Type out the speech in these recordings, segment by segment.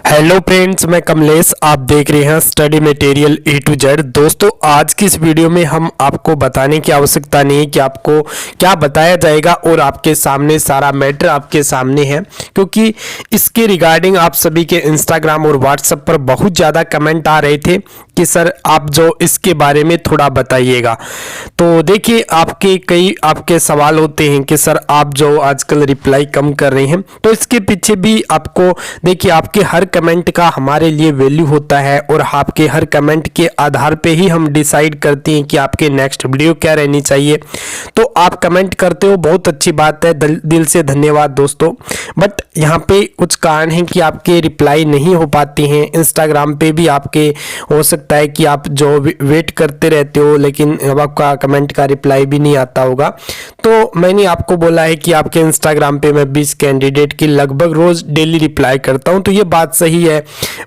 Hello friends, मैं कमलेश। आप देख रहे हैं study material A to Z. दोस्तों, आज की इस वीडियो में हम आपको बताने की आवश्यकता नहीं है कि आपको क्या बताया जाएगा और आपके सामने सारा मैटर आपके सामने है, क्योंकि इसके रिगार्डिंग आप सभी के इंस्टाग्राम और व्हाट्सएप पर बहुत ज़्यादा कमेंट आ रहे थे कि सर आप जो इसके बारे में थोड़ा बताइएगा। तो देखिए, आपके सवाल होते हैं कि सर आप जो आजकल रिप्लाई कम कर रहे हैं, तो इसके पीछे भी आपको देखिए, आपके हर कमेंट का हमारे लिए वैल्यू होता है और आपके हर कमेंट के आधार पे ही हम डिसाइड करते हैं कि आपके नेक्स्ट वीडियो क्या रहनी चाहिए। तो आप कमेंट करते हो, बहुत अच्छी बात है, दिल से धन्यवाद दोस्तों। बट यहाँ पे कुछ कारण है कि आपके रिप्लाई नहीं हो पाते हैं। इंस्टाग्राम पे भी आपके हो सकता है कि आप जो वेट करते रहते हो, लेकिन आपका कमेंट का रिप्लाई भी नहीं आता होगा। तो मैंने आपको बोला है कि आपके इंस्टाग्राम पे मैं 20 कैंडिडेट की लगभग रोज डेली रिप्लाई करता हूं, तो ये बात सही है।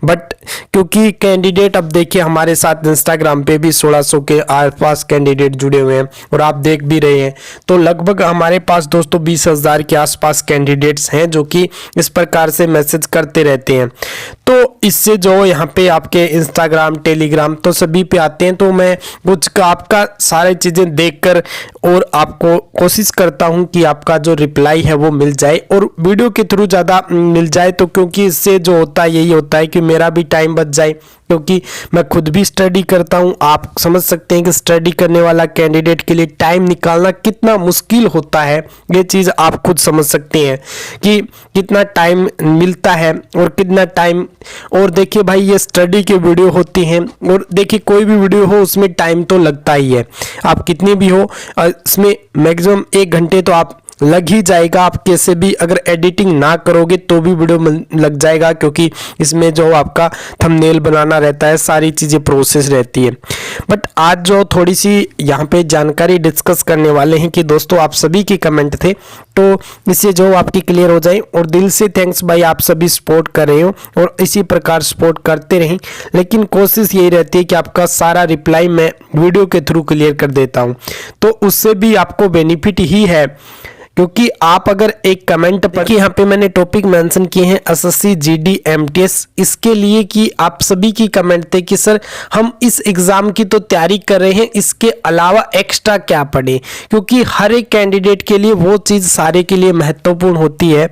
बट क्योंकि कैंडिडेट, अब देखिए हमारे साथ इंस्टाग्राम पे भी 1600 के आसपास कैंडिडेट जुड़े हुए हैं और आप देख भी रहे हैं, तो लगभग हमारे पास दोस्तों 20,000 के आसपास कैंडिडेट्स हैं जो कि इस प्रकार से मैसेज करते रहते हैं। तो इससे जो यहाँ पे आपके इंस्टाग्राम, टेलीग्राम तो सभी पे आते हैं, तो मैं कुछ आपका सारी चीज़ें देखकर और आपको कोशिश करता हूँ कि आपका जो रिप्लाई है वो मिल जाए और वीडियो के थ्रू ज़्यादा मिल जाए। तो क्योंकि इससे जो होता है यही होता है कि मेरा भी टाइम बच जाए, क्योंकि मैं खुद भी स्टडी करता हूं। आप समझ सकते हैं कि स्टडी करने वाला कैंडिडेट के लिए टाइम निकालना कितना मुश्किल होता है। ये चीज़ आप खुद समझ सकते हैं कि कितना टाइम मिलता है और कितना टाइम। और देखिए भाई, ये स्टडी के वीडियो होती हैं और देखिए कोई भी वीडियो हो उसमें टाइम तो लगता ही है। आप कितनी भी हो, इसमें मैक्सिमम 1 घंटे तो आप लग ही जाएगा। आप कैसे भी अगर एडिटिंग ना करोगे तो भी वीडियो लग जाएगा, क्योंकि इसमें जो आपका थंबनेल बनाना रहता है, सारी चीज़ें प्रोसेस रहती है। बट आज जो थोड़ी सी यहाँ पे जानकारी डिस्कस करने वाले हैं कि दोस्तों आप सभी के कमेंट थे, तो इससे जो आपकी क्लियर हो जाए। और दिल से थैंक्स भाई, आप सभी सपोर्ट कर रहे हो और इसी प्रकार सपोर्ट करते रहें। लेकिन कोशिश यही रहती है कि आपका सारा रिप्लाई मैं वीडियो के थ्रू क्लियर कर देता हूँ, तो उससे भी आपको बेनिफिट ही है। क्योंकि आप अगर एक कमेंट पर, यहाँ पे मैंने टॉपिक मेंशन किए हैं एसएससी जीडी एमटीएस, इसके लिए कि आप सभी की कमेंट थे कि सर हम इस एग्जाम की तो तैयारी कर रहे हैं, इसके अलावा एक्स्ट्रा क्या पढ़े। क्योंकि हर एक कैंडिडेट के लिए वो चीज़ सारे के लिए महत्वपूर्ण होती है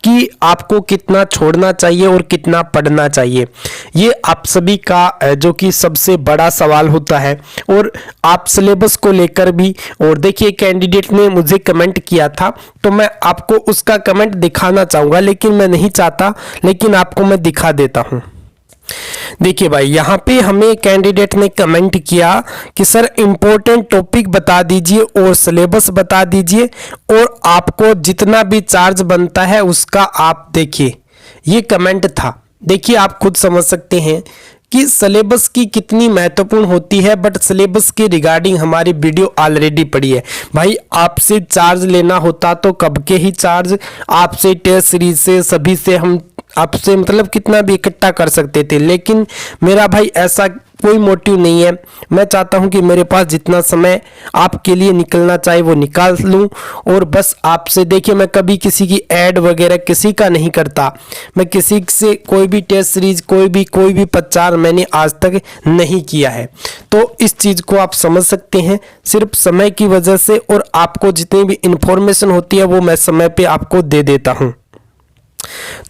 कि आपको कितना छोड़ना चाहिए और कितना पढ़ना चाहिए। ये आप सभी का जो कि सबसे बड़ा सवाल होता है। और आप सिलेबस को लेकर भी, और देखिए कैंडिडेट ने मुझे कमेंट किया था, तो मैं आपको उसका कमेंट दिखाना चाहूंगा, लेकिन मैं नहीं चाहता, लेकिन आपको मैं दिखा देता हूं। देखिए भाई, यहाँ पे हमें कैंडिडेट ने कमेंट किया कि सर इंपॉर्टेंट टॉपिक बता दीजिए और सिलेबस बता दीजिए, और आपको जितना भी चार्ज बनता है उसका आप देखिए। ये कमेंट था। देखिए, आप खुद समझ सकते हैं कि सिलेबस की कितनी महत्वपूर्ण होती है। बट सिलेबस के रिगार्डिंग हमारी वीडियो ऑलरेडी पड़ी है भाई। आपसे चार्ज लेना होता तो कब के ही चार्ज आपसे, टेस्ट सीरीज से, सभी से हम आपसे मतलब कितना भी इकट्ठा कर सकते थे, लेकिन मेरा भाई ऐसा कोई मोटिव नहीं है। मैं चाहता हूं कि मेरे पास जितना समय आपके लिए निकलना चाहिए वो निकाल लूं, और बस आपसे देखिए, मैं कभी किसी की ऐड वगैरह किसी का नहीं करता। मैं किसी से कोई भी टेस्ट सीरीज, कोई भी प्रचार मैंने आज तक नहीं किया है। तो इस चीज़ को आप समझ सकते हैं, सिर्फ समय की वजह से, और आपको जितनी भी इंफॉर्मेशन होती है वो मैं समय पे आपको दे देता हूँ।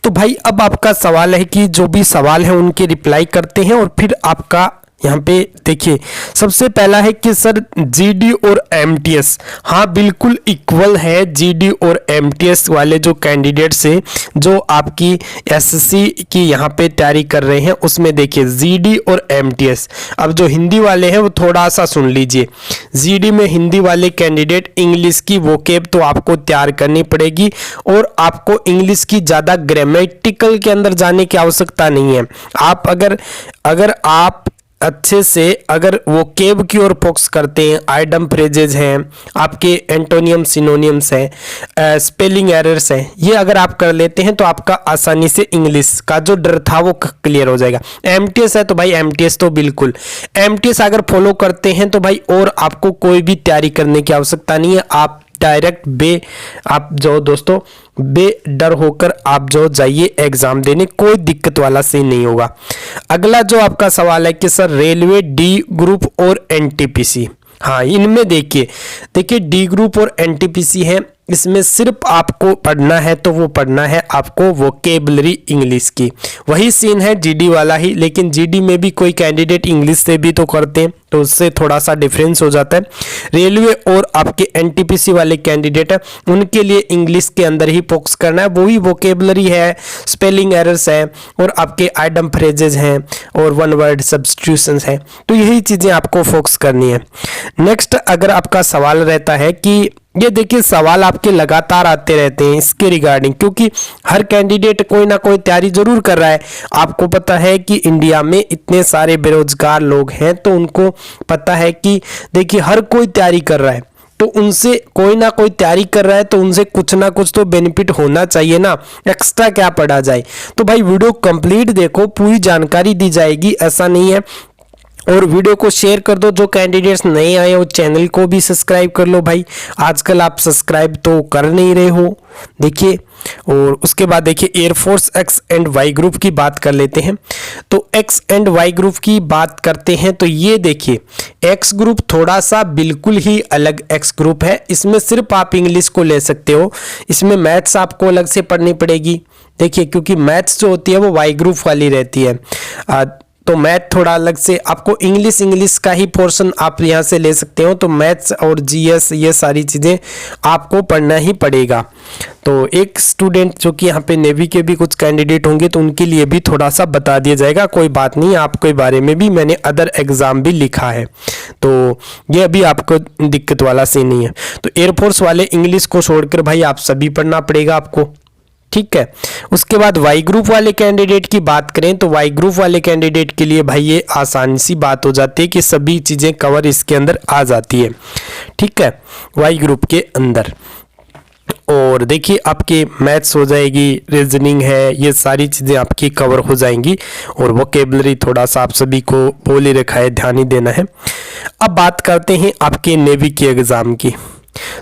तो भाई, अब आपका सवाल है कि जो भी सवाल है उनके रिप्लाई करते हैं, और फिर आपका यहाँ पे देखिए, सबसे पहला है कि सर जीडी और एमटीएस, हाँ बिल्कुल इक्वल है। जीडी और एमटीएस वाले जो कैंडिडेट्स हैं जो आपकी एसएससी की यहाँ पे तैयारी कर रहे हैं, उसमें देखिए जीडी और एमटीएस। अब जो हिंदी वाले हैं वो थोड़ा सा सुन लीजिए। जीडी में हिंदी वाले कैंडिडेट, इंग्लिश की वोकेब तो आपको तैयार करनी पड़ेगी, और आपको इंग्लिश की ज़्यादा ग्रामेटिकल के अंदर जाने की आवश्यकता नहीं है। आप अगर आप अच्छे से अगर वो केब की ओर फोकस करते हैं, आइडम फ्रेजेज हैं, आपके एंटोनियम सिनोनियम्स हैं, स्पेलिंग एरर्स हैं, ये अगर आप कर लेते हैं तो आपका आसानी से इंग्लिश का जो डर था वो क्लियर हो जाएगा। एमटीएस है तो भाई एमटीएस तो बिल्कुल, एमटीएस अगर फॉलो करते हैं तो भाई और आपको कोई भी तैयारी करने की आवश्यकता नहीं है। आप डायरेक्ट आप जो दोस्तों बेडर होकर आप जो जाइए एग्जाम देने, कोई दिक्कत वाला सीन नहीं होगा। अगला जो आपका सवाल है कि सर रेलवे डी ग्रुप और एनटीपीसी, हाँ इनमें देखिए डी ग्रुप और एनटीपीसी है, इसमें सिर्फ आपको पढ़ना है तो वो पढ़ना है आपको वोकेबलरी इंग्लिश की। वही सीन है जीडी वाला ही, लेकिन जीडी में भी कोई कैंडिडेट इंग्लिश से भी तो करते हैं, तो उससे थोड़ा सा डिफरेंस हो जाता है। रेलवे और आपके एनटीपीसी वाले कैंडिडेट है उनके लिए इंग्लिश के अंदर ही फोकस करना है, वही वोकेबलरी है, स्पेलिंग एरर्स है और आपके आइटम फ्रेजेज हैं और वन वर्ड सब्स्टिट्यूशंस हैं, तो यही चीज़ें आपको फोकस करनी है। नेक्स्ट अगर आपका सवाल रहता है कि ये देखिए सवाल आपके लगातार आते रहते हैं इसके रिगार्डिंग, क्योंकि हर कैंडिडेट कोई ना कोई तैयारी जरूर कर रहा है। आपको पता है कि इंडिया में इतने सारे बेरोजगार लोग हैं, तो उनको पता है कि देखिए हर कोई तैयारी कर रहा है, तो उनसे कोई ना कोई तैयारी कर रहा है तो उनसे कुछ ना कुछ तो बेनिफिट होना चाहिए ना, एक्स्ट्रा क्या पढ़ा जाए। तो भाई वीडियो कंप्लीट देखो, पूरी जानकारी दी जाएगी, ऐसा नहीं है। और वीडियो को शेयर कर दो, जो कैंडिडेट्स नए आए हो चैनल को भी सब्सक्राइब कर लो भाई, आजकल आप सब्सक्राइब तो कर नहीं रहे हो देखिए। और उसके बाद देखिए air force X and Y group की बात कर लेते हैं। तो एक्स एंड वाई ग्रुप की बात करते हैं तो ये देखिए एक्स ग्रुप थोड़ा सा बिल्कुल ही अलग एक्स ग्रुप है, इसमें सिर्फ आप इंग्लिश को ले सकते हो, इसमें मैथ्स आपको अलग से पढ़नी पड़ेगी देखिए, क्योंकि मैथ्स जो होती है वो वाई ग्रुप वाली रहती है। तो मैथ थोड़ा अलग से, आपको इंग्लिश का ही पोर्शन आप यहाँ से ले सकते हो, तो मैथ्स और जीएस ये सारी चीज़ें आपको पढ़ना ही पड़ेगा। तो एक स्टूडेंट जो कि यहाँ पे नेवी के भी कुछ कैंडिडेट होंगे तो उनके लिए भी थोड़ा सा बता दिया जाएगा, कोई बात नहीं, आपके बारे में भी मैंने अदर एग्जाम भी लिखा है, तो ये अभी आपको दिक्कत वाला सीन नहीं है। तो एयरफोर्स वाले इंग्लिश को छोड़कर भाई आप सभी पढ़ना पड़ेगा आपको, ठीक है। उसके बाद वाई ग्रुप वाले कैंडिडेट की बात करें तो वाई ग्रुप वाले कैंडिडेट के लिए भाई ये आसान सी बात हो जाती है कि सभी चीज़ें कवर इसके अंदर आ जाती है, ठीक है, वाई ग्रुप के अंदर। और देखिए आपके मैथ्स हो जाएगी, रीजनिंग है, ये सारी चीज़ें आपकी कवर हो जाएंगी। और वोकेबलरी थोड़ा सा आप सभी को बोल ही रखा है, ध्यान ही देना है। अब बात करते हैं आपके नेवी के एग्ज़ाम की।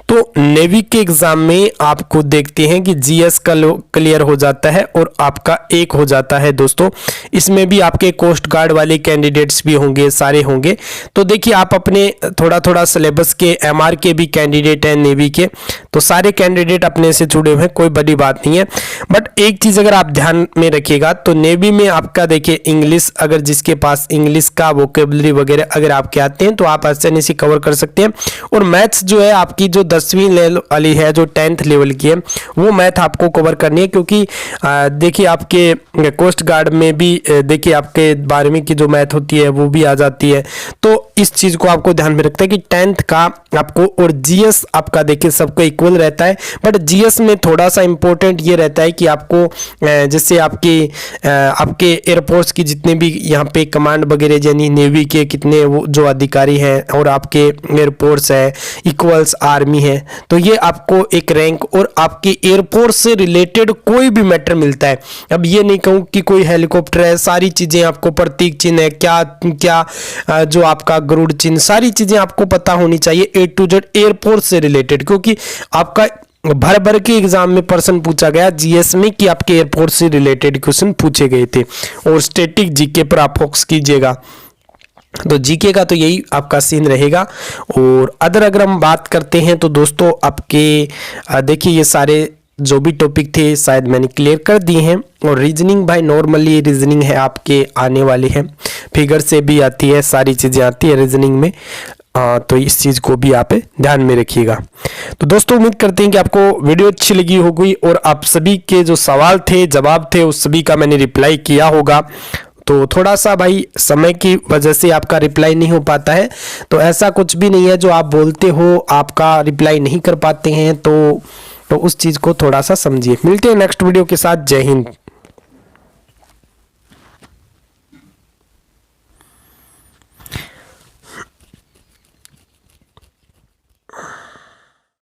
तो नेवी के एग्जाम में आपको देखते हैं कि जीएस का क्लियर हो जाता है और आपका एक हो जाता है दोस्तों, इसमें भी आपके कोस्ट गार्ड वाले कैंडिडेट्स भी होंगे, सारे होंगे। तो देखिए आप अपने थोड़ा सिलेबस के एमआर के भी कैंडिडेट हैं नेवी के, तो सारे कैंडिडेट अपने से जुड़े हुए हैं, कोई बड़ी बात नहीं है। बट एक चीज़ अगर आप ध्यान में रखिएगा तो नेवी में आपका देखिए इंग्लिश, अगर जिसके पास इंग्लिश का वोकेबलरी वगैरह अगर आपके आते हैं तो आप आसानी से कवर कर सकते हैं। और मैथ्स जो है आपकी जो 10वीं लेवल वाली है, जो 10th लेवल की है, वो मैथ आपको कवर करनी है, क्योंकि देखिए आपके कोस्ट गार्ड में भी देखिए आपके 12वीं की जो मैथ होती है वो भी आ जाती है। तो इस चीज़ को आपको ध्यान में रखता है कि 10th का आपको, और जीएस आपका देखिए सबको इक्वल रहता है, बट जीएस में थोड़ा सा इंपॉर्टेंट ये रहता है कि आपको जैसे आपके एयरफोर्स की जितने भी यहाँ पे कमांड वगैरह यानी नेवी के कितने वो जो अधिकारी हैं और आपके एयरफोर्स है इक्वल्स आर्मी है, तो ये आपको एक रैंक और आपके एयरफोर्स से रिलेटेड कोई भी मैटर मिलता है। अब ये नहीं कहूँ कि कोई हेलीकॉप्टर है, सारी चीज़ें आपको, प्रतीक चिन्ह है क्या क्या, जो आपका गरुड़ चिन्ह, सारी चीज़ें आपको पता होनी चाहिए A to Z एयरफोर्स से रिलेटेड, क्योंकि आपका भर के एग्जाम में प्रश्न पूछा गया जीएस में कि आपके एयरफोर्स से रिलेटेड क्वेश्चन पूछे गए थे। और स्टैटिक जीके पर आप फोकस कीजिएगा, तो जीके का तो यही आपका सीन रहेगा। और अगर हम बात करते हैं तो दोस्तों आपके देखिए ये सारे जो भी टॉपिक थे शायद मैंने क्लियर कर दिए हैं। और रीजनिंग भाई नॉर्मली रीजनिंग है आपके आने वाली है, फिगर से भी आती है, सारी चीज़ें आती है रीजनिंग में, तो इस चीज़ को भी आप ध्यान में रखिएगा। तो दोस्तों उम्मीद करते हैं कि आपको वीडियो अच्छी लगी होगी और आप सभी के जो सवाल थे जवाब थे उस सभी का मैंने रिप्लाई किया होगा। तो थोड़ा सा भाई समय की वजह से आपका रिप्लाई नहीं हो पाता है, तो ऐसा कुछ भी नहीं है, जो आप बोलते हो आपका रिप्लाई नहीं कर पाते हैं तो उस चीज़ को थोड़ा सा समझिए। मिलते हैं नेक्स्ट वीडियो के साथ। जय हिंद।